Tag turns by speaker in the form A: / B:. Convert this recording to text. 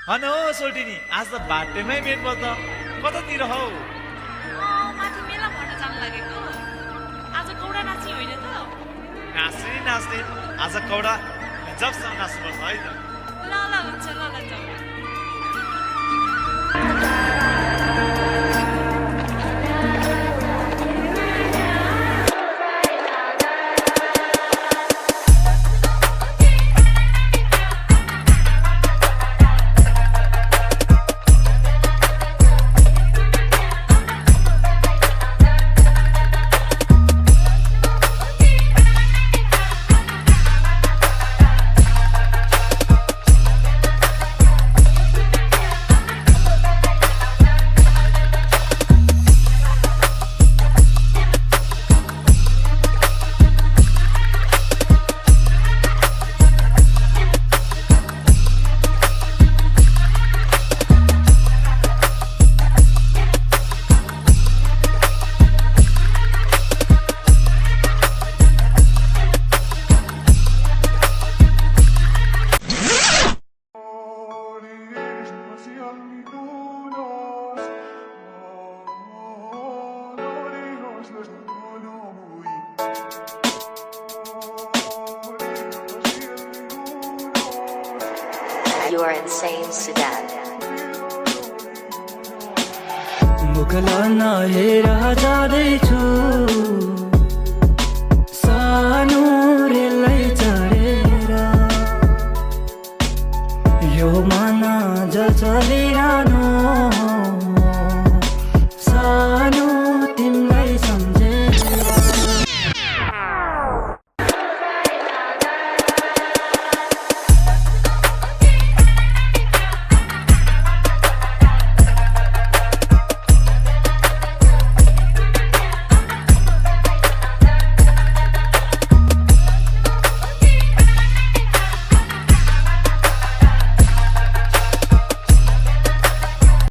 A: हनो सोल्टिनी आज त बाटेमै भेट भयो त कतातिर हौ
B: माथि मेला भन्न जान लागेको आज कौडा नाच्ने होइन त
A: नाच्ने नाच्ने आज कौडा जबसम्म नाच्नुपर्छ है त
B: ल ल हुन्छ ल ल जाऊ
C: You are insane, Sudan.
D: मुखलाना हेरा जाँदैछु सानो रेललाई चढेर यो माना जल चलिरहनु